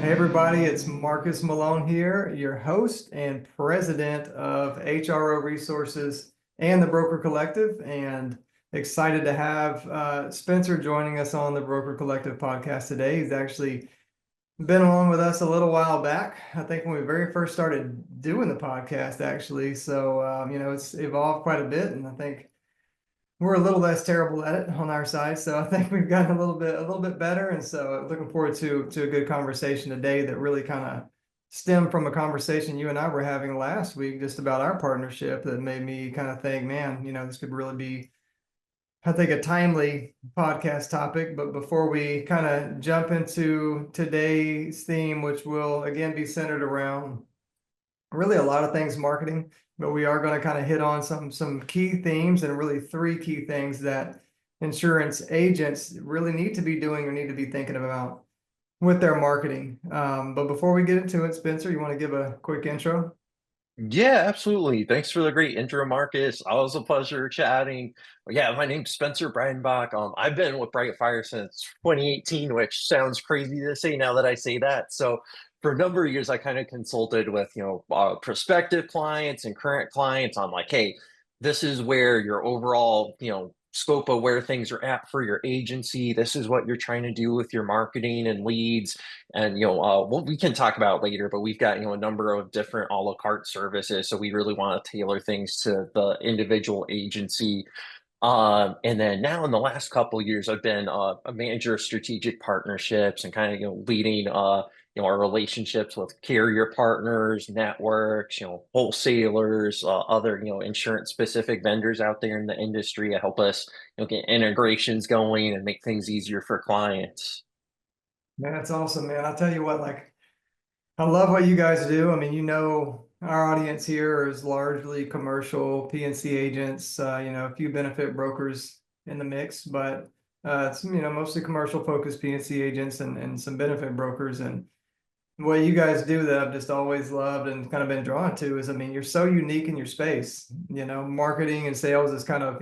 Hey everybody, it's Marcus Malone here, your host and president of HRO Resources and the Broker Collective, and excited to have Spencer joining us on the Broker Collective podcast today. He's actually been on with us a little while back, I think when we very first started doing the podcast, actually. So, it's evolved quite a bit, and I think we're a little less terrible at it on our side, so I think we've gotten a little bit better, and so looking forward to a good conversation today that really kind of stemmed from a conversation you and I were having last week just about our partnership that made me kind of think, man, this could really be, I think, a timely podcast topic. But before we kind of jump into today's theme, which will again be centered around really a lot of things marketing, but we are going to kind of hit on some key themes and really three key things that insurance agents really need to be doing or need to be thinking about with their marketing. But before we get into it, Spencer, you want to give a quick intro? Yeah, absolutely. Thanks for the great intro, Marcus. Always a pleasure chatting. Yeah, my name's Spencer Breidenbach. I've been with BrightFire since 2018, which sounds crazy to say now that I say that. So for a number of years, I kind of consulted with, prospective clients and current clients on like, hey, this is where your overall, scope of where things are at for your agency. This is what you're trying to do with your marketing and leads. And what we can talk about later, but we've got a number of different a la carte services, so we really want to tailor things to the individual agency. And then now in the last couple of years, I've been a manager of strategic partnerships and kind of leading our relationships with carrier partners, networks, wholesalers, other insurance specific vendors out there in the industry to help us get integrations going and make things easier for clients. Man, that's awesome, man. I'll tell you what, like, I love what you guys do. I mean, our audience here is largely commercial P&C agents, a few benefit brokers in the mix, but it's, mostly commercial focused P&C agents and some benefit brokers. And what you guys do that I've just always loved and kind of been drawn to is, I mean, you're so unique in your space. Marketing and sales is kind of,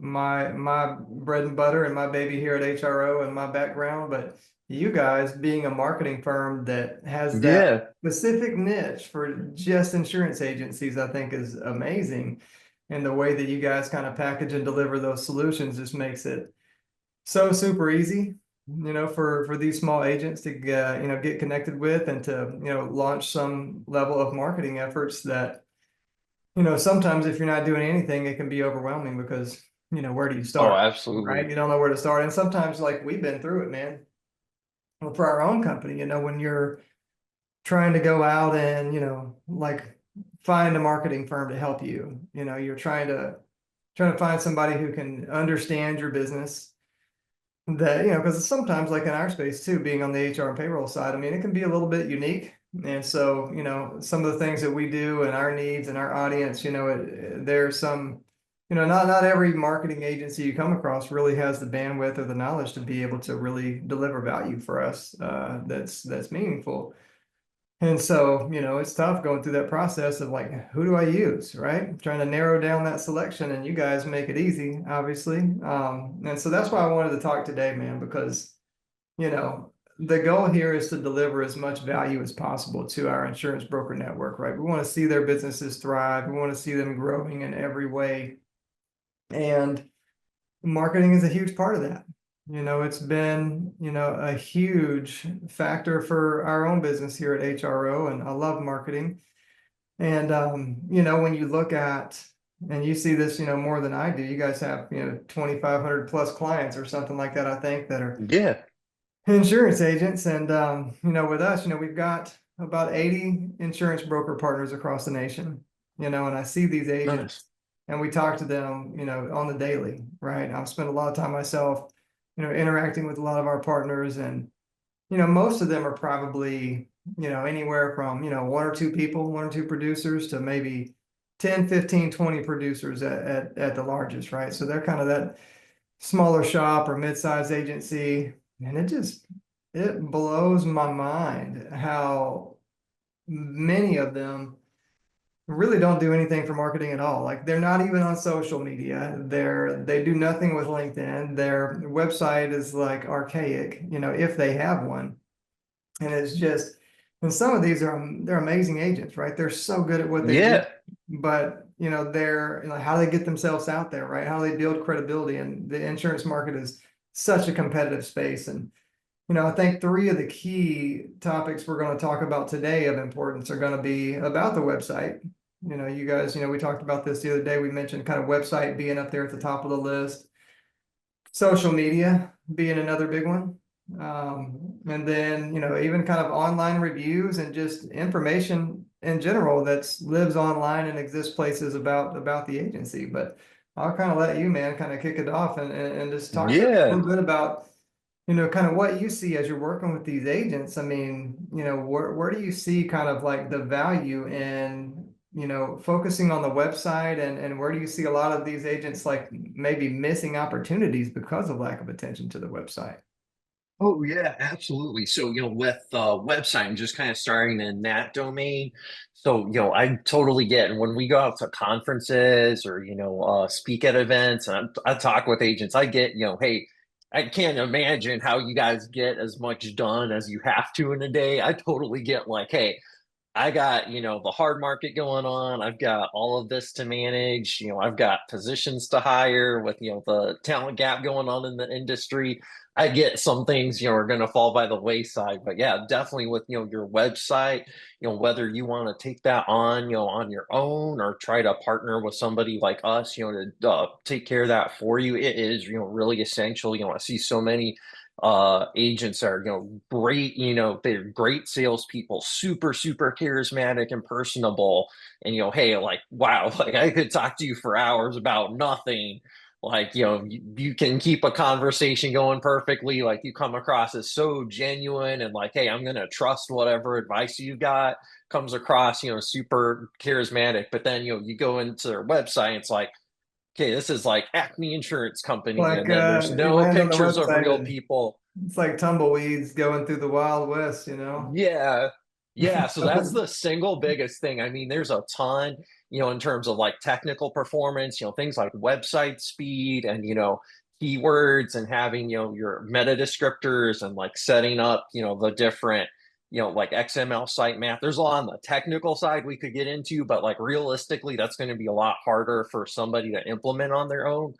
my bread and butter and my baby here at HRO and my background. But you guys being a marketing firm that has that Yeah. specific niche for just insurance agencies, I think is amazing. And the way that you guys kind of package and deliver those solutions just makes it so super easy, for these small agents to get connected with and to, launch some level of marketing efforts that, sometimes if you're not doing anything, it can be overwhelming because, where do you Oh, start? Right? absolutely. You don't know where to start. And sometimes like we've been through it, man. Well, for our own company, when you're trying to go out and, like find a marketing firm to help you, you're trying to find somebody who can understand your business that, because sometimes like in our space too, being on the HR and payroll side, I mean, it can be a little bit unique. And so, some of the things that we do and our needs and our audience, there's some, not every marketing agency you come across really has the bandwidth or the knowledge to be able to really deliver value for us, that's meaningful. And so, it's tough going through that process of like, who do I use, right? Trying to narrow down that selection, and you guys make it easy, obviously. And so that's why I wanted to talk today, man, because, you know, the goal here is to deliver as much value as possible to our insurance broker network, right? We want to see their businesses thrive. We want to see them growing in every way. And marketing is a huge part of that. It's been, a huge factor for our own business here at HRO, and I love marketing. And, when you look at, and you see this, more than I do, you guys have, 2,500 plus clients or something like that, I think, that are Yeah. insurance agents. And, with us, we've got about 80 insurance broker partners across the nation, and I see these Nice. agents and we talk to them, on the daily, right? I've spent a lot of time myself, interacting with a lot of our partners, and, most of them are probably, anywhere from, one or two people, one or two producers to maybe 10, 15, 20 producers at the largest, right? So they're kind of that smaller shop or mid-sized agency. And it blows my mind how many of them really don't do anything for marketing at all. Like they're not even on social media. They do nothing with LinkedIn. Their website is like archaic, if they have one. And it's just, And some of these are they're amazing agents, right? They're so good at what they do, Yeah. but they're how do they get themselves out there, right? How do they build credibility? And the insurance market is such a competitive space. And I think three of the key topics we're going to talk about today of importance are going to be about the website. You guys, we talked about this the other day. We mentioned kind of website being up there at the top of the list, social media being another big one. And then, even kind of online reviews and just information in general that's lives online and exists places about the agency. But I'll kind of let you, man, kind of kick it off and just talk to us a Yeah. little bit about kind of what you see as you're working with these agents. I mean, where do you see kind of like the value in, focusing on the website, and where do you see a lot of these agents like maybe missing opportunities because of lack of attention to the website? Oh yeah, absolutely. So, with website and just kind of starting in that domain. So, I totally get, and when we go out to conferences or, speak at events and I talk with agents, I get, hey, I can't imagine how you guys get as much done as you have to in a day. I totally get like, hey, I got, the hard market going on. I've got all of this to manage. I've got positions to hire with, the talent gap going on in the industry. I get some things, are going to fall by the wayside. But yeah, definitely with, your website, whether you want to take that on, on your own or try to partner with somebody like us, to take care of that for you, it is, really essential. I see so many agents are great, they're great salespeople, super charismatic and personable, and hey, like wow, like I could talk to you for hours about nothing. Like you can keep a conversation going perfectly, like you come across as so genuine and like, hey, I'm gonna trust whatever advice you got. Comes across super charismatic, but then you go into their website, it's like, okay, this is like Acme Insurance Company, Like and then there's you no land on the pictures of website real and people. it's like tumbleweeds going through the Wild West. Yeah. Yeah. So that's the single biggest thing. I mean, there's a ton, in terms of like technical performance, things like website speed and, keywords and having, your meta descriptors and like setting up, the different, like XML sitemap. There's a lot on the technical side we could get into, but like realistically, that's going to be a lot harder for somebody to implement on their own.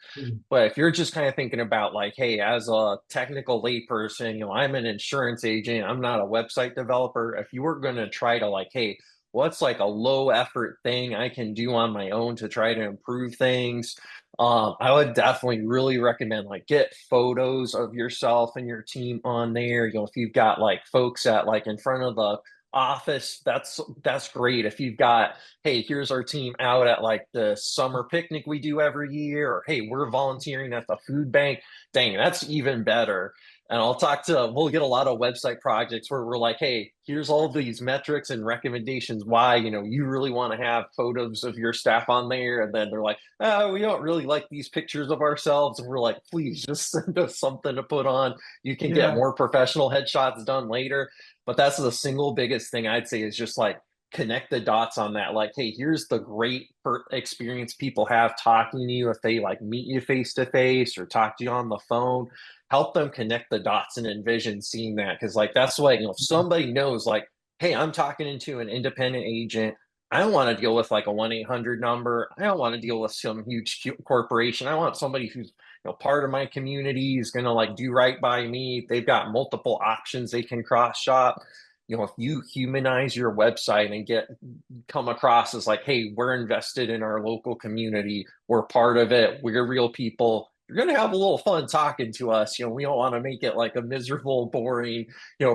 But if you're just kind of thinking about like, hey, as a technical layperson, I'm an insurance agent, I'm not a website developer. If you were going to try to like, hey, what's like a low effort thing I can do on my own to try to improve things? I would definitely really recommend like get photos of yourself and your team on there. If you've got like folks at like in front of the office, that's great. If you've got, hey, here's our team out at like the summer picnic we do every year, or hey, we're volunteering at the food bank. Dang, that's even better. And we'll get a lot of website projects where we're like, hey, here's all these metrics and recommendations why, you really want to have photos of your staff on there. And then they're like, oh, we don't really like these pictures of ourselves. And we're like, please just send us something to put on. You can get Yeah. more professional headshots done later. But that's the single biggest thing I'd say is just like connect the dots on that. Like, hey, here's the great experience people have talking to you if they like meet you face to face or talk to you on the phone. Help them connect the dots and envision seeing that. Cause like that's what, if somebody knows, like, hey, I'm talking into an independent agent. I don't want to deal with like a 1-800 number. I don't want to deal with some huge corporation. I want somebody who's part of my community is going to like do right by me. They've got multiple options they can cross shop. If you humanize your website and come across as like, hey, we're invested in our local community, we're part of it, we're real people, you're going to have a little fun talking to us. We don't want to make it like a miserable, boring,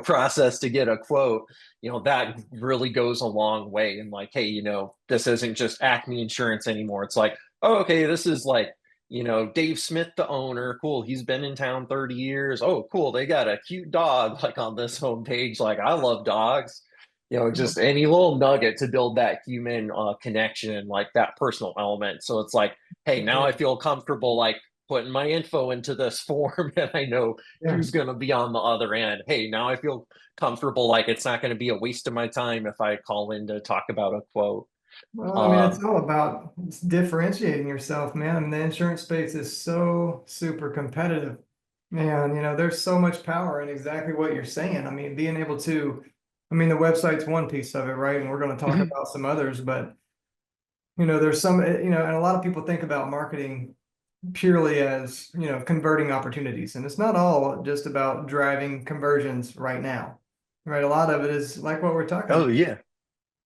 process to get a quote. That really goes a long way. And like, hey, this isn't just Acme Insurance anymore. It's like, oh, okay, this is like, Dave Smith, the owner. Cool. He's been in town 30 years. Oh, cool. They got a cute dog like on this homepage. Like, I love dogs. Just any little nugget to build that human connection and like that personal element. So it's like, hey, now I feel comfortable like putting my info into this form and I know Yeah. who's going to be on the other end. Hey, now I feel comfortable like it's not going to be a waste of my time if I call in to talk about a quote. Well, I mean, it's Um, all about differentiating yourself, man. I mean, the insurance space is so super competitive. And, there's so much power in exactly what you're saying. I mean, being able to I mean, the website's one piece of it, right? And we're going to talk Mhm. about some others, but there's some, and a lot of people think about marketing purely as, converting opportunities. And it's not all just about driving conversions right now, right? A lot of it is like what we're talking Oh about, yeah.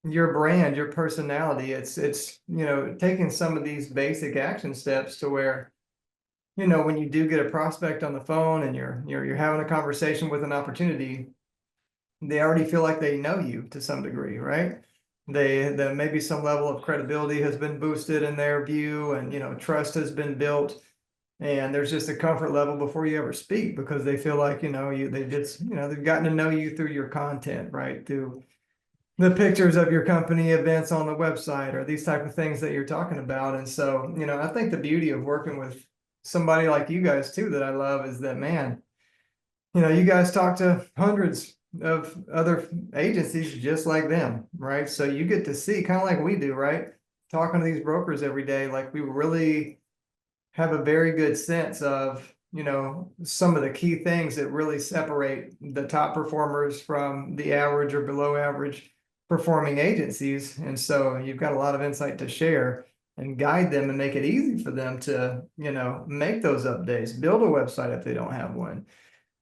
your brand, your personality. It's, taking some of these basic action steps to where, when you do get a prospect on the phone and you're having a conversation with an opportunity, they already feel like they know you to some degree, right? That maybe some level of credibility has been boosted in their view, and trust has been built, and there's just a comfort level before you ever speak because they feel like they just they've gotten to know you through your content, right? Through the pictures of your company events on the website or these type of things that you're talking about. And so I think the beauty of working with somebody like you guys too that I love is that, man, you guys talk to hundreds of other agencies just like them, right? So you get to see kind of like we do, right? Talking to these brokers every day, like we really have a very good sense of, some of the key things that really separate the top performers from the average or below average performing agencies. And so you've got a lot of insight to share and guide them and make it easy for them to, make those updates, build a website if they don't have one,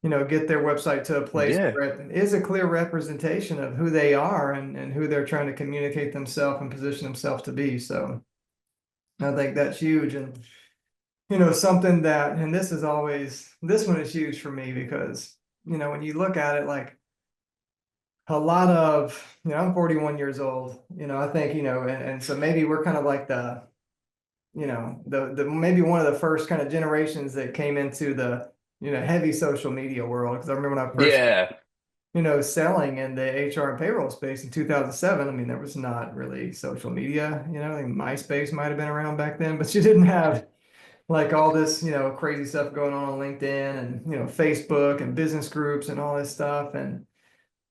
get their website to a place Yeah. where it is a clear representation of who they are and who they're trying to communicate themselves and position themselves to be. So I think that's huge. And, something that, and this one is huge for me because, when you look at it, like a lot of, I'm 41 years old, I think, and so maybe we're kind of like the maybe one of the first kind of generations that came into the, heavy social media world. Because I remember when I first Yeah. selling in the HR and payroll space in 2007. I mean, there was not really social media, I think MySpace might have been around back then, but you didn't have like all this, crazy stuff going on LinkedIn and, Facebook and business groups and all this stuff. And,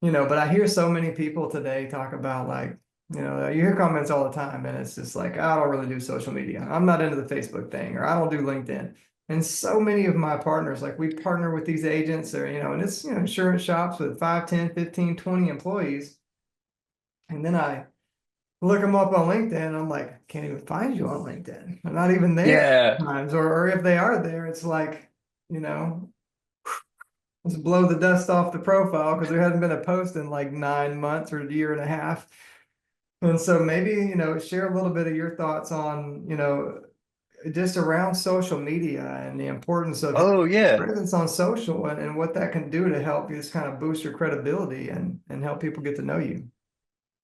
but I hear so many people today talk about like, you hear comments all the time and it's just like, I don't really do social media. I'm not into the Facebook thing, or I don't do LinkedIn. And so many of my partners, like we partner with these agents or, and it's, insurance shops with 5, 10, 15, 20 employees. And then I look them up on LinkedIn and I'm like, can't even find you on LinkedIn. They're not even there Yeah. sometimes. Or if they are there, it's like, let's blow the dust off the profile because there hasn't been a post in like 9 months or a year and a half. And so maybe, share a little bit of your thoughts on, just around social media and the importance of Oh yeah. presence on social and what that can do to help you just kind of boost your credibility and help people get to know you.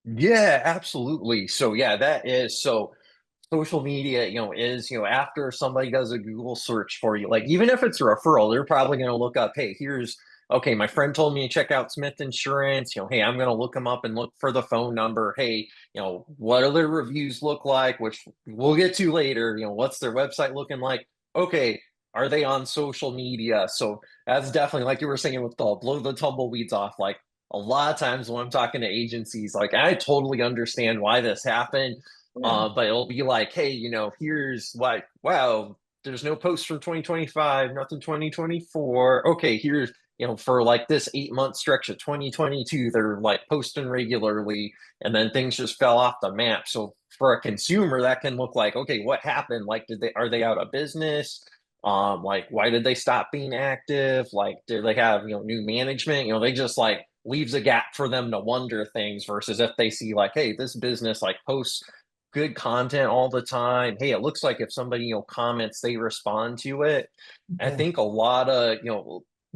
Yeah, absolutely. So yeah, that is so social media, is, after somebody does a Google search for you, like even if it's a referral, they're probably going to look up, hey, here's, okay, my friend told me to check out Smith Insurance, hey, I'm going to look them up and look for the phone number. Hey, what do their reviews look like, which we'll get to later, what's their website looking like? Okay, are they on social media? So that's definitely like you were saying with the blow the tumbleweeds off, like a lot of times when I'm talking to agencies, like I totally understand why this happened, Yeah. but it'll be like, hey, here's what, wow, there's no post from 2025, nothing 2024. Okay, here's, for like this 8 month stretch of 2022, they're like posting regularly, and then things just fell off the map. So for a consumer, that can look like, okay, what happened? Like, are they out of business? Like, why did they stop being active? Like, did they have, new management? They just like leaves a gap for them to wonder things versus if they see like, hey, this business like posts good content all the time. Hey, it looks like if somebody, comments, they respond to it. I Yeah. think a lot of,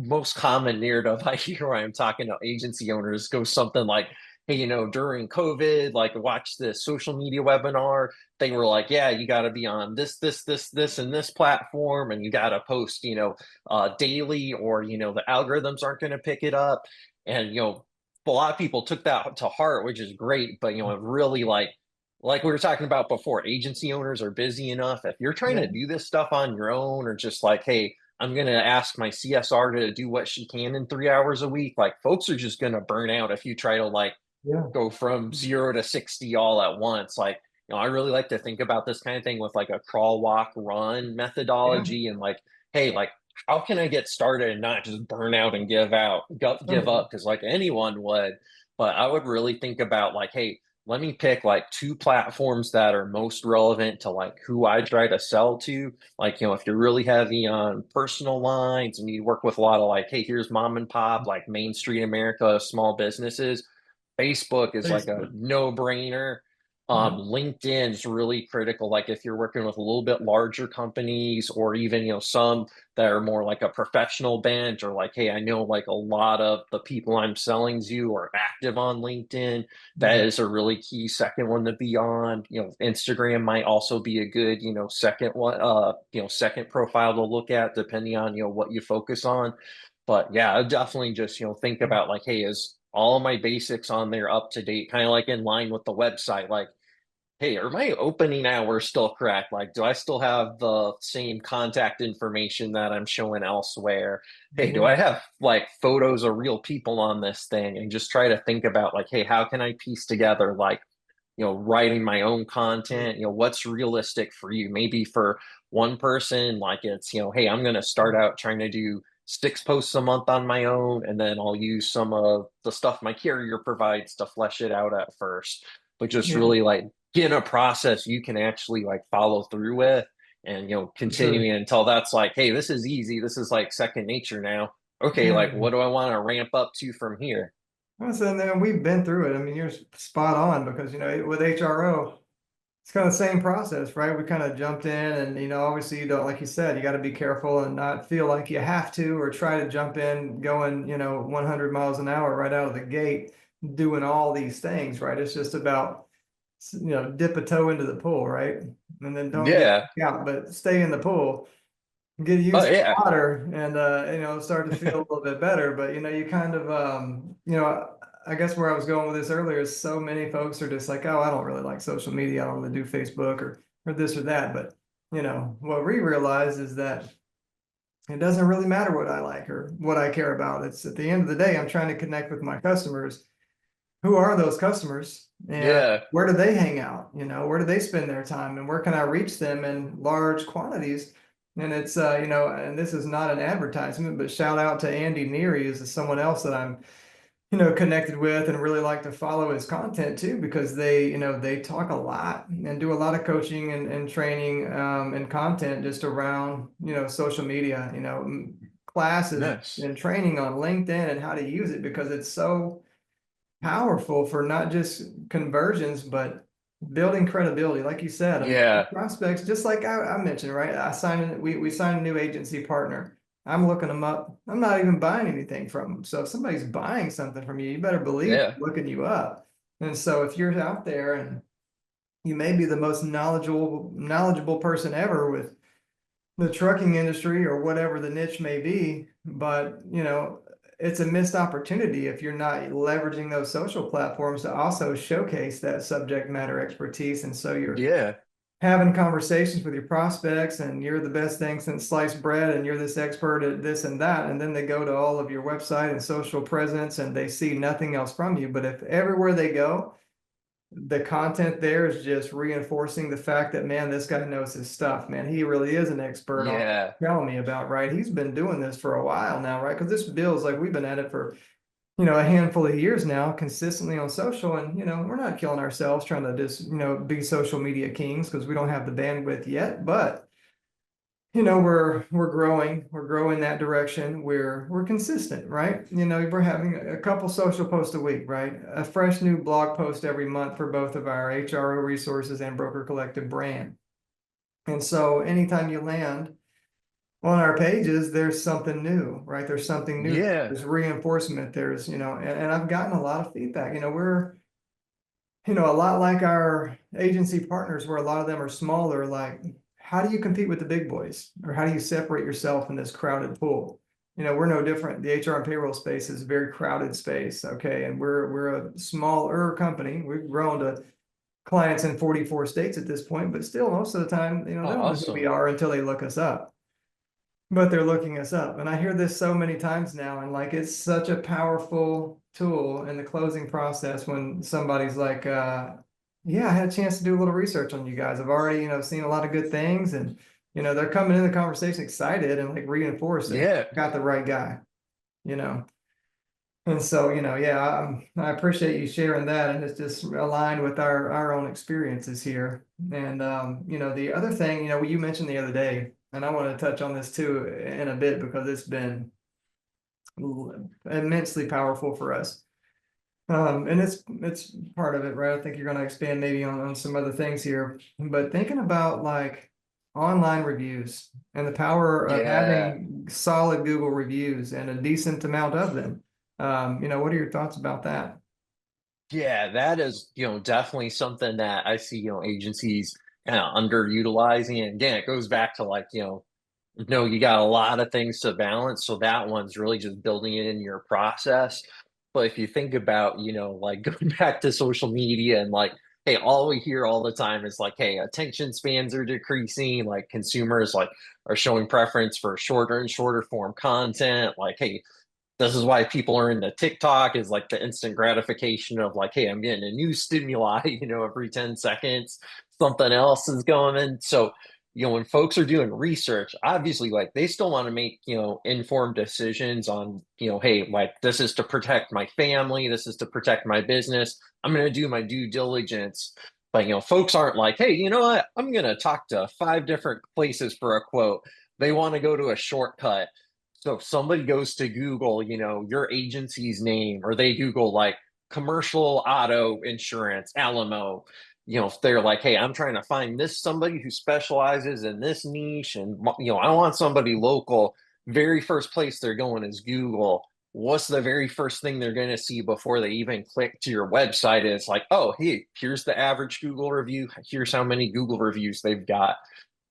most common narrative I hear when I'm talking to agency owners goes something like, hey, during COVID, like watch this social media webinar. They were like, yeah, you got to be on this, and this platform, and you got to post, daily, or, the algorithms aren't going to pick it up. And, a lot of people took that to heart, which is great. But, it really like we were talking about before, agency owners are busy enough. If you're trying Yeah. to do this stuff on your own, or just like, hey, I'm going to ask my CSR to do what she can in 3 hours a week, like folks are just going to burn out if you try to like Yeah. go from 0 to 60 all at once. Like, I really like to think about this kind of thing with like a crawl, walk, run Yeah. methodology, and like, hey, like, how can I get started and not just burn out and give Oh, up? yeah. Because like anyone would. but I would really think about like, hey, let me pick like two platforms that are most relevant to like who I try to sell to. Like, if you're really heavy on personal lines and you work with a lot of like, hey, here's mom and pop, like Main Street America, small businesses, Facebook is like a Facebook. no-brainer. Yeah. LinkedIn is really critical. Like if you're working with a little bit larger companies or even, some that are more like a professional bent or like, hey, I know like a lot of the people I'm selling to are active on LinkedIn. That Yeah. is a really key second one to be on. Instagram might also be a good, second one, second profile to look at depending on, what you focus on. But yeah, I definitely just, think about like, hey, is all my basics on there up to date, kind of like in line with the website? Like, hey, are my opening hours still correct? Like, do I still have the same contact information that I'm showing elsewhere? Hey, do Yeah. I have like photos of real people on this thing? And just try to think about like, hey, how can I piece together like, writing my own content, what's realistic for you? Maybe for one person, like it's, hey, I'm going to start out trying to do 6 posts a month on my own, and then I'll use some of the stuff my carrier provides to flesh it out at first. But just Yeah. really like get a process you can actually like follow through with and, For sure. continuing until that's like, hey, this is easy. This is like second nature now. Okay, Yeah. like what do I want to ramp up to from here? Well, so then we've been through it. I mean, you're spot on because, with HRO, it's kind of the same process, right? We kind of jumped in and, obviously you don't, like you said, you got to be careful and not feel like you have to, or try to jump in going, 100 miles an hour right out of the gate, doing all these things, right? It's just about, dip a toe into the pool, right? And then don't get Yeah. out, but stay in the pool, get Oh used to yeah. water, and start to feel a little bit better. But you kind of I guess where I was going with this earlier is so many folks are just like, oh, I don't really like social media, I don't really do Facebook or this or that. But what we realize is that it doesn't really matter what I like or what I care about. It's at the end of the day, I'm trying to connect with my customers. Who are those customers, and Yeah. where do they hang out? Where do they spend their time, and where can I reach them in large quantities? And it's and this is not an advertisement, but shout out to Andy Neary, is someone else that I'm connected with and really like to follow his content too, because they talk a lot and do a lot of coaching and training and content just around social media, classes Nice. and training on LinkedIn and how to use it, because it's so powerful for not just conversions, but building credibility. Like you said, I mean, Yeah. prospects, just like I mentioned, right? We signed a new agency partner. I'm looking them up. I'm not even buying anything from them. So if somebody's buying something from you, you better believe Yeah. they're looking you up. And so if you're out there and you may be the most knowledgeable person ever with the trucking industry or whatever the niche may be, but it's a missed opportunity if you're not leveraging those social platforms to also showcase that subject matter expertise. And so you're Yeah. having conversations with your prospects and you're the best thing since sliced bread and you're this expert at this and that, and then they go to all of your website and social presence and they see nothing else from you. But if everywhere they go, the content there is just reinforcing the fact that, man, this guy knows his stuff, man. He really is an expert on Yeah. telling me about, right? He's been doing this for a while now, right? Because this builds like we've been at it for, a handful of years now, consistently on social. And, we're not killing ourselves trying to just, be social media kings because we don't have the bandwidth yet. But we're growing that direction. We're consistent, right? We're having a couple social posts a week, right? A fresh new blog post every month for both of our HRO resources and Broker Collective brand. And so anytime you land on our pages, there's something new, right? There's something new, Yeah. there's reinforcement, there's and I've gotten a lot of feedback. We're a lot like our agency partners, where a lot of them are smaller. Like, how do you compete with the big boys, or how do you separate yourself in this crowded pool? We're no different. The HR and payroll space is a very crowded space, okay, and we're a smaller company. We've grown to clients in 44 states at this point, but still, most of the time, they Oh, don't know who we awesome. are until they look us up. But they're looking us up. And I hear this so many times now, and like it's such a powerful tool in the closing process when somebody's like, yeah, I had a chance to do a little research on you guys. I've already, seen a lot of good things, and they're coming in the conversation excited and like reinforced that Yeah. got the right guy, you know. And so, yeah, I appreciate you sharing that, and it's just aligned with our own experiences here. And the other thing, you mentioned the other day, and I want to touch on this too in a bit because it's been immensely powerful for us. And it's part of it, right? I think you're going to expand maybe on some other things here, but thinking about like online reviews and the power of Yeah. having solid Google reviews and a decent amount of them. What are your thoughts about that? Yeah, that is, definitely something that I see, agencies kind of underutilizing. And again, it goes back to like, no, you got a lot of things to balance. So that one's really just building it in your process. But if you think about, like going back to social media and like, hey, all we hear all the time is like, hey, attention spans are decreasing, like consumers like are showing preference for shorter and shorter form content. Like, hey, this is why people are into TikTok is like the instant gratification of like, hey, I'm getting a new stimuli, every 10 seconds, something else is going in. So, when folks are doing research, obviously, like they still want to make, informed decisions on, hey, like this is to protect my family, this is to protect my business. I'm going to do my due diligence. But, folks aren't like, hey, you know what? I'm going to talk to 5 different places for a quote. They want to go to a shortcut. So if somebody goes to Google, your agency's name, or they Google like commercial auto insurance, Alamo, if they're like, hey, I'm trying to find this somebody who specializes in this niche and, I want somebody local, very first place they're going is Google. What's the very first thing they're going to see before they even click to your website is like, oh, hey, here's the average Google review. Here's how many Google reviews they've got.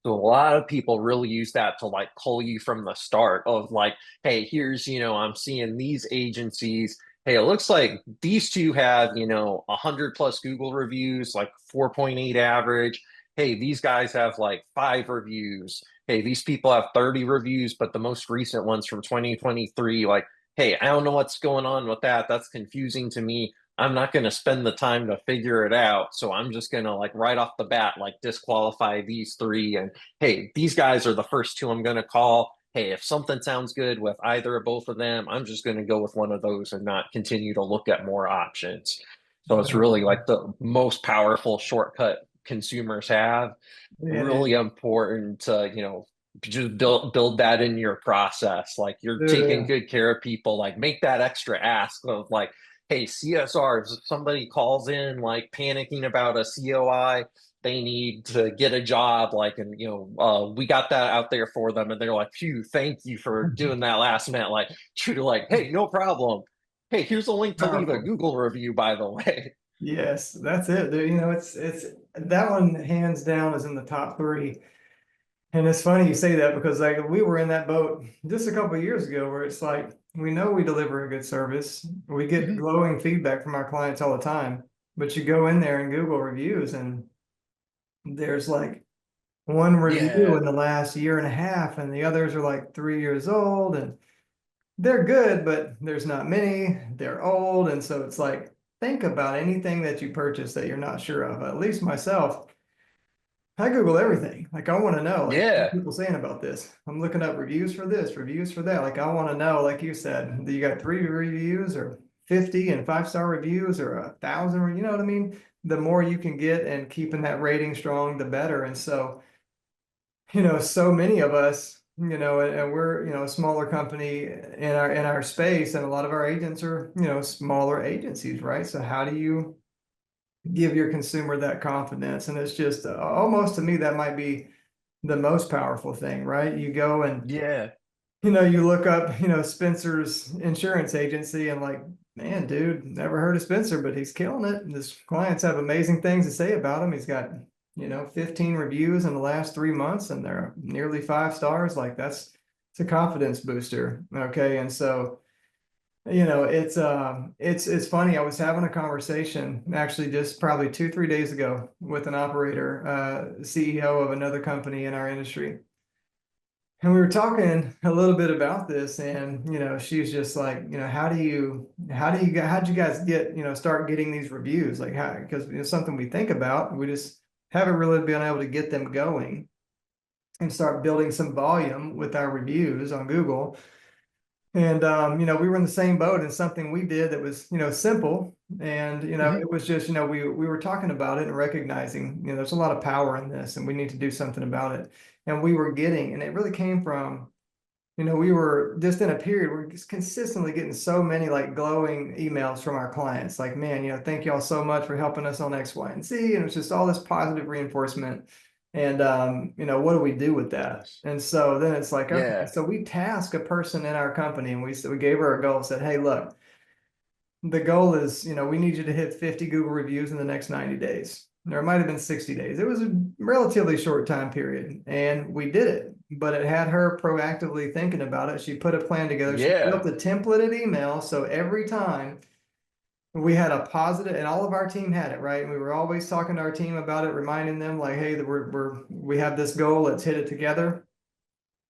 So a lot of people really use that to like pull you from the start of like, hey, here's, I'm seeing these agencies. Hey, it looks like these two have, 100 plus Google reviews, like 4.8 average. Hey, these guys have like 5 reviews. Hey, these people have 30 reviews, but the most recent one's from 2023. Like, hey, I don't know what's going on with that. That's confusing to me. I'm not going to spend the time to figure it out. So I'm just going to like right off the bat, like disqualify these 3. And hey, these guys are the first 2 I'm going to call. Hey, if something sounds good with either or both of them, I'm just going to go with one of those and not continue to look at more options. So it's really like the most powerful shortcut consumers have. It Really is. important to, just build that in your process. Like you're taking Yeah. good care of people, like make that extra ask of like, hey, CSRs, if somebody calls in like panicking about a COI, they need to get a job, like, and we got that out there for them, and they're like, phew, thank you for doing that last minute. Like, true to like, hey, no problem. Hey, here's a link to leave a Powerful. Google review, by the way. Yes, that's it. It's that one hands down is in the top three. And it's funny you say that because like we were in that boat just a couple of years ago where it's like we know we deliver a good service. We get Mhm. glowing feedback from our clients all the time, but you go in there and Google reviews and there's like one review Yeah, in the last year and a half and the others are like 3 years old and they're good, but there's not many. They're old. And so it's like think about anything that you purchase that you're not sure of. At least myself, I Google everything. Like I want to know, like what are yeah, people saying about this? I'm looking up reviews for this, reviews for that. Like I want to know, like you said, that you got 3 reviews or 50 and 5-star reviews or 1,000, you know what I mean? The more you can get and keeping that rating strong, the better. And so, so many of us, and we're, a smaller company in our space, and a lot of our agents are, smaller agencies, right? So how do you give your consumer that confidence? And it's just almost to me that might be the most powerful thing, right? You go and yeah. you look up, Spencer's insurance agency and like, man, dude, never heard of Spencer, but he's killing it. And his clients have amazing things to say about him. He's got, 15 reviews in the last 3 months and they're nearly 5 stars. Like it's a confidence booster. Okay. And so, it's funny. I was having a conversation actually just probably 2, 3 days ago with an operator, CEO of another company in our industry. And we were talking a little bit about this, and she's just like, how'd you guys get, start getting these reviews? Like how, because it's something we think about, we just haven't really been able to get them going and start building some volume with our reviews on Google. And we were in the same boat, and something we did that was, simple. And Mhm. it was just, we were talking about it and recognizing, there's a lot of power in this and we need to do something about it. And we were getting, and it really came from, we were just in a period, we're just consistently getting so many like glowing emails from our clients, like, man, thank y'all so much for helping us on X, Y, and Z. And it's just all this positive reinforcement. And what do we do with that? Yes. And so then it's like, okay, Yeah. so we task a person in our company, and we gave her a goal, said, hey, look, the goal is, we need you to hit 50 Google reviews in the next 90 days. Or it might have been 60 days. It was a relatively short time period, and we did it. But it had her proactively thinking about it. She put a plan together. She Yeah. built a templated email. So every time we had a positive, and all of our team had it, right? And we were always talking to our team about it, reminding them like, hey, that we have this goal, let's hit it together.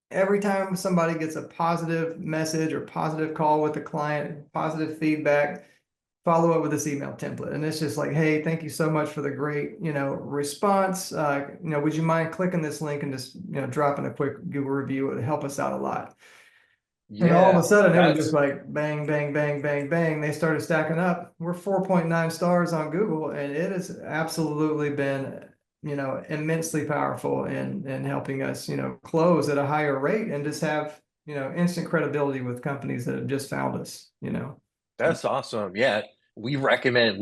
Every time somebody gets a positive message or positive call with the client, positive feedback, follow up with this email template. And it's just like, hey, thank you so much for the great, response. Would you mind clicking this link and just, dropping a quick Google review? It would help us out a lot. And all of Yeah. a sudden it was just That's like bang, bang, bang, bang, bang. They started stacking up. We're 4.9 stars on Google, and it has absolutely been, immensely powerful in helping us, close at a higher rate and just have, instant credibility with companies that have just found us. That's awesome. Yeah. We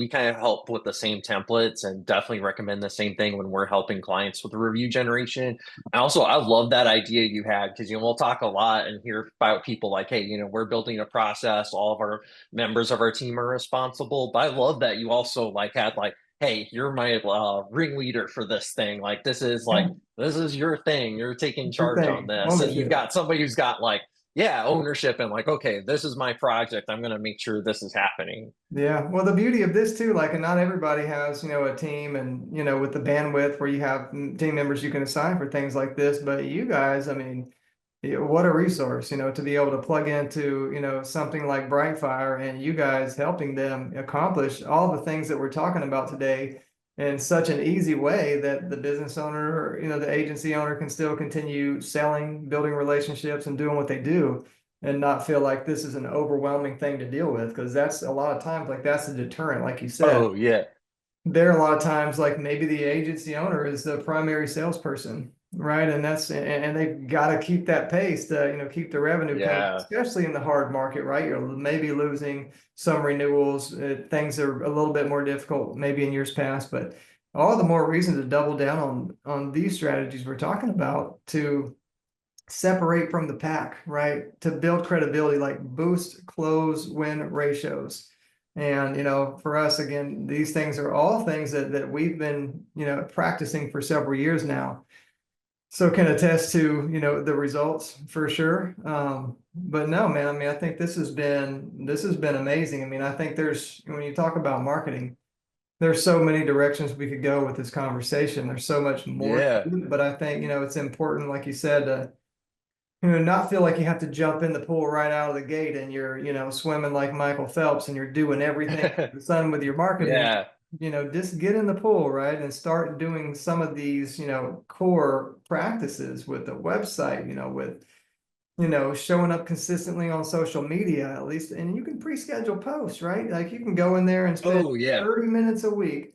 kind of help with the same templates and definitely recommend the same thing when we're helping clients with review generation. And also, I love that idea you had because, we'll talk a lot and hear about people like, hey, we're building a process. All of our members of our team are responsible. But I love that you also like had like, hey, you're my ringleader for this thing. Like, Yeah, this is your thing. You're taking your charge on thing, this. And you've ownership. got somebody who's got like, yeah, ownership and like, okay, this is my project. I'm going to make sure this is happening. Yeah. Well, the beauty of this too, like, and not everybody has, a team and, with the bandwidth where you have team members you can assign for things like this. But you guys, I mean, what a resource, to be able to plug into, something like BrightFire and you guys helping them accomplish all the things that we're talking about today in such an easy way that the business owner, the agency owner can still continue selling, building relationships and doing what they do and not feel like this is an overwhelming thing to deal with. Cause that's a lot of times, like that's a deterrent, like you said. Oh, yeah. There are a lot of times like maybe the agency owner is the primary salesperson, right? And and they've got to keep that pace to, keep the revenue coming, Yeah. especially in the hard market, right? You're maybe losing some renewals. Things are a little bit more difficult maybe in years past, but all the more reason to double down on these strategies we're talking about to separate from the pack, right? To build credibility, like boost close win ratios. And for us, again, these things are all things that we've been, practicing for several years now. So can attest to, the results for sure. But no, man, I mean, I think this has been amazing. I mean, I think there's when you talk about marketing, there's so many directions we could go with this conversation. There's so much more to Yeah. it, but I think, it's important, like you said, to not feel like you have to jump in the pool right out of the gate and you're, swimming like Michael Phelps and you're doing everything under the sun with your marketing. Yeah. Just get in the pool, right? And start doing some of these, core practices with the website, with, showing up consistently on social media at least. And you can pre-schedule posts, right? Like you can go in there and spend Oh, yeah. 30 minutes a week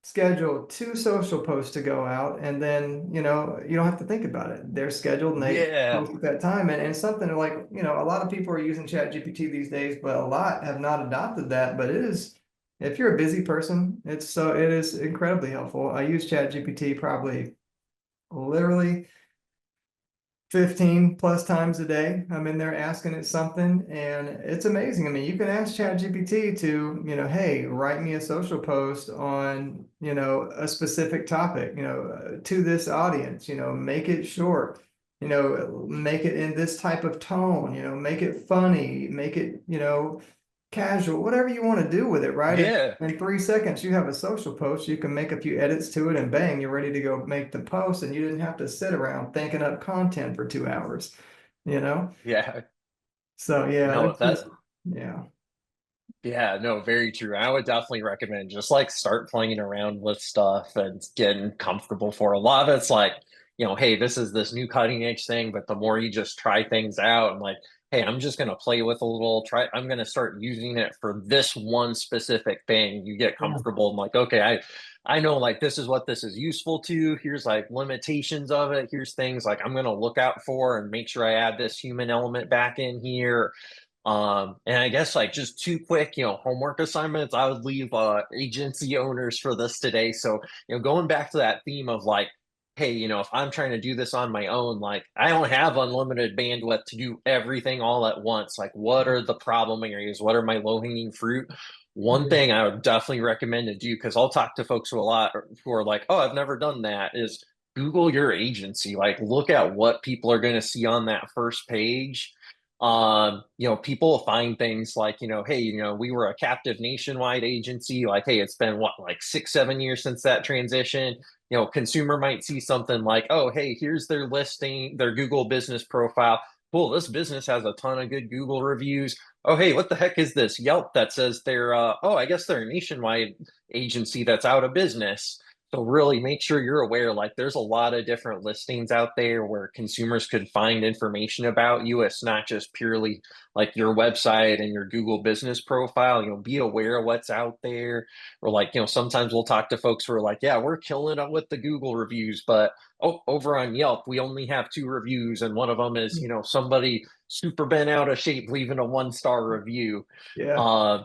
schedule 2 social posts to go out and then you don't have to think about it, they're scheduled and they Yeah. post at that time. And something like a lot of people are using chat gpt these days, but a lot have not adopted that. But it is, if you're a busy person, it is incredibly helpful. I use chat gpt probably literally 15 plus times a day. I'm in there asking it something and it's amazing. I mean, you can ask ChatGPT to, hey, write me a social post on, a specific topic, to this audience, make it short, make it in this type of tone, make it funny, make it, casual, whatever you want to do with it, right? And Yeah. in 3 seconds, you have a social post. You can make a few edits to it, and bang, you're ready to go make the post. And you didn't have to sit around thinking up content for 2 hours, you know? Yeah. So yeah, No, it's that just yeah, yeah, no, very true. I would definitely recommend just like start playing around with stuff and getting comfortable for a lot of it's like, hey, this is this new cutting edge thing, but the more you just try things out and like, hey, I'm just going to play with a little I'm going to start using it for this one specific thing. You get Yeah. comfortable and like, okay, I know like this is what this is useful to. Here's like limitations of it. Here's things like I'm going to look out for and make sure I add this human element back in here. And I guess like just two quick, homework assignments I would leave agency owners for this today. So, going back to that theme of like, hey, if I'm trying to do this on my own, like I don't have unlimited bandwidth to do everything all at once. Like, what are the problem areas? What are my low-hanging fruit? One Yeah. thing I would definitely recommend to do, because I'll talk to folks who are like, oh, I've never done that, is Google your agency. Like, look at what people are going to see on that first page. People will find things like, hey, we were a captive nationwide agency. Like, hey, it's been what, like 6, 7 years since that transition. Consumer might see something like, oh, hey, here's their listing, their Google business profile. Cool, this business has a ton of good Google reviews. Oh, hey, what the heck is this Yelp that says they're, oh, I guess they're a nationwide agency that's out of business. So really make sure you're aware, like there's a lot of different listings out there where consumers could find information about you. It's not just purely like your website and your Google business profile. Be aware of what's out there. Or like, sometimes we'll talk to folks who are like, yeah, we're killing it with the Google reviews, but oh, over on Yelp, we only have 2 reviews, and one of them is, somebody super bent out of shape leaving a 1-star review. Yeah. Uh,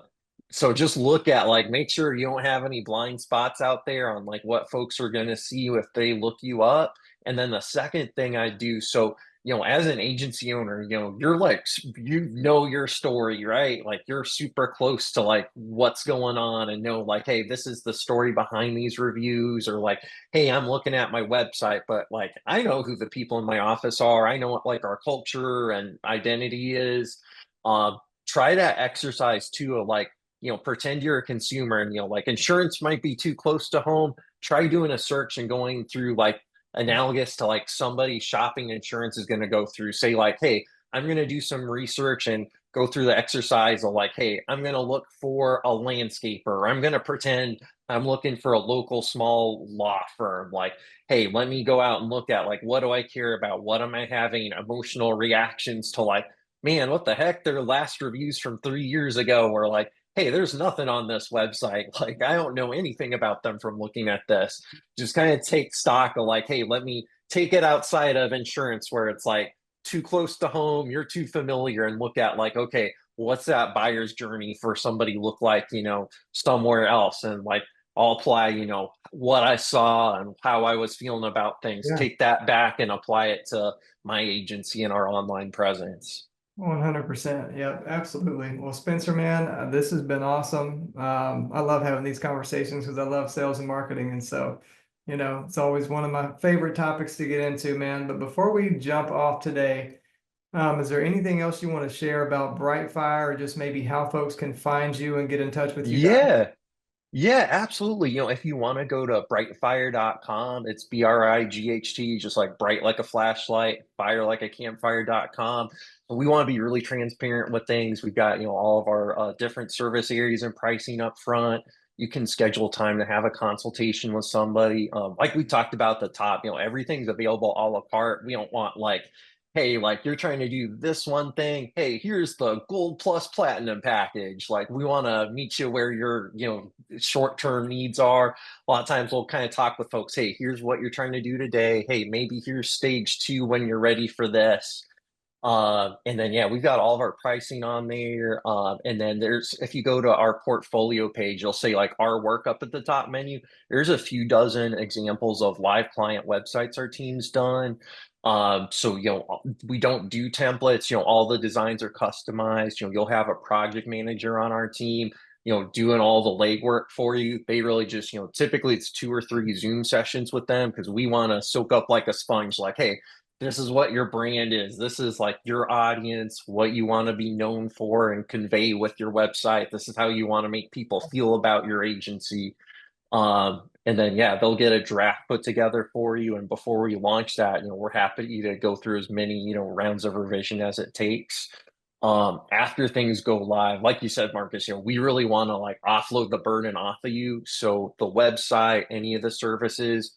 so just look at like make sure you don't have any blind spots out there on like what folks are going to see if they look you up. And then the second thing I do, so as an agency owner, you're like your story, right? Like you're super close to like what's going on and know like, hey, this is the story behind these reviews, or like, hey, I'm looking at my website, but like I know who the people in my office are. I know what like our culture and identity is. Try that exercise too of like, pretend you're a consumer and, like insurance might be too close to home. Try doing a search and going through like analogous to like somebody shopping insurance is going to go through. Say, like, hey, I'm going to do some research and go through the exercise of like, hey, I'm going to look for a landscaper. I'm going to pretend I'm looking for a local small law firm. Like, hey, let me go out and look at like, what do I care about? What am I having emotional reactions to? Like, man, what the heck? Their last reviews from 3 years ago were like, hey, there's nothing on this website. Like, I don't know anything about them from looking at this. Just kind of take stock of like, hey, let me take it outside of insurance where it's like too close to home, you're too familiar, and look at like, okay, what's that buyer's journey for somebody look like, somewhere else? And like, I'll apply, what I saw and how I was feeling about things, Yeah. take that back and apply it to my agency and our online presence. 100%. Yeah, absolutely. Well, Spencer, man, this has been awesome. I love having these conversations because I love sales and marketing. And so, it's always one of my favorite topics to get into, man. But before we jump off today, is there anything else you want to share about BrightFire, or just maybe how folks can find you and get in touch with you guys? Yeah. Yeah, absolutely. If you want to go to brightfire.com, it's BRIGHT, just like bright like a flashlight, fire like a campfire.com. We want to be really transparent with things. We've got, all of our different service areas and pricing up front. You can schedule time to have a consultation with somebody. Like we talked about at the top, everything's available a la carte. We don't want like, hey, like you're trying to do this one thing. Hey, here's the gold plus platinum package. Like we want to meet you where your, short-term needs are. A lot of times we'll kind of talk with folks, hey, here's what you're trying to do today. Hey, maybe here's stage 2 when you're ready for this. And then yeah, we've got all of our pricing on there. And then if you go to our portfolio page, you'll say like our work up at the top menu. There's a few dozen examples of live client websites our team's done. So we don't do templates. All the designs are customized. You'll have a project manager on our team, doing all the legwork for you. They really just, typically it's 2 or 3 Zoom sessions with them because we want to soak up like a sponge. Like, hey, this is what your brand is. This is like your audience, what you want to be known for and convey with your website. This is how you want to make people feel about your agency. And then, yeah, they'll get a draft put together for you. And before we launch that, we're happy to go through as many, rounds of revision as it takes. After things go live, like you said, Marcus, we really want to like offload the burden off of you. So the website, any of the services,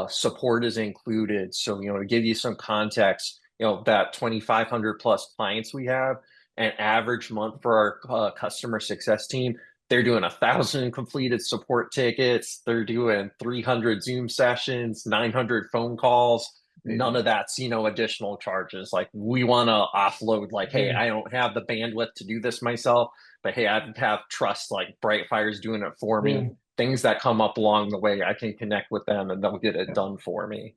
support is included. So, to give you some context, that 2,500 plus clients we have, an average month for our customer success team, they're doing 1,000 completed support tickets. They're doing 300 Zoom sessions, 900 phone calls. None of that's, additional charges. Like we want to offload, like, hey, Yeah. I don't have the bandwidth to do this myself, but hey, I have trust, like BrightFire's doing it for Yeah. me. Things that come up along the way, I can connect with them and they'll get it Yeah. done for me.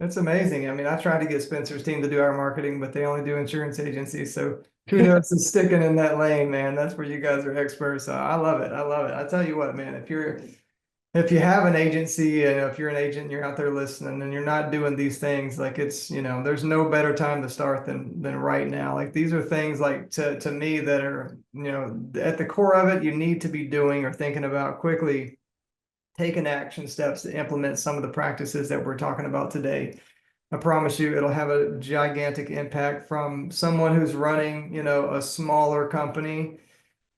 That's amazing. I mean, I tried to get Spencer's team to do our marketing, but they only do insurance agencies. So kudos to sticking in that lane, man. That's where you guys are experts. So I love it. I love it. I tell you what, man, if you have an agency and if you're an agent and you're out there listening and you're not doing these things, like it's, there's no better time to start than right now. Like these are things like to me that are, at the core of it, you need to be doing or thinking about quickly taking action steps to implement some of the practices that we're talking about today. I promise you, it'll have a gigantic impact from someone who's running, a smaller company,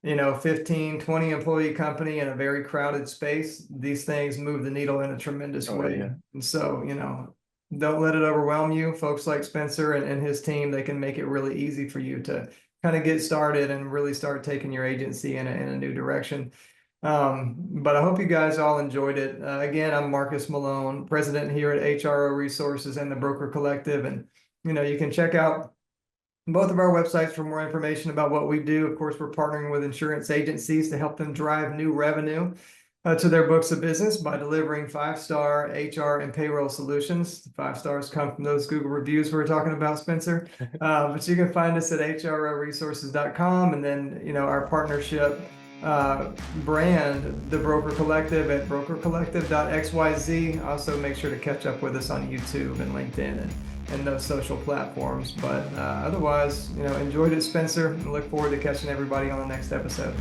15, 20 employee company in a very crowded space. These things move the needle in a tremendous Oh way. yeah. And so, don't let it overwhelm you. Folks like Spencer and his team, they can make it really easy for you to kind of get started and really start taking your agency in a new direction. But I hope you guys all enjoyed it. Again, I'm Marcus Malone, president here at HRO Resources and the Broker Collective. And, you can check out both of our websites for more information about what we do. Of course, we're partnering with insurance agencies to help them drive new revenue to their books of business by delivering 5-star HR and payroll solutions. The 5 stars come from those Google reviews we were talking about, Spencer. But you can find us at hroresources.com, and then, our partnership brand, the Broker Collective, at brokercollective.xyz. Also, make sure to catch up with us on YouTube and LinkedIn and those social platforms. But otherwise, enjoyed it, Spencer, and look forward to catching everybody on the next episode.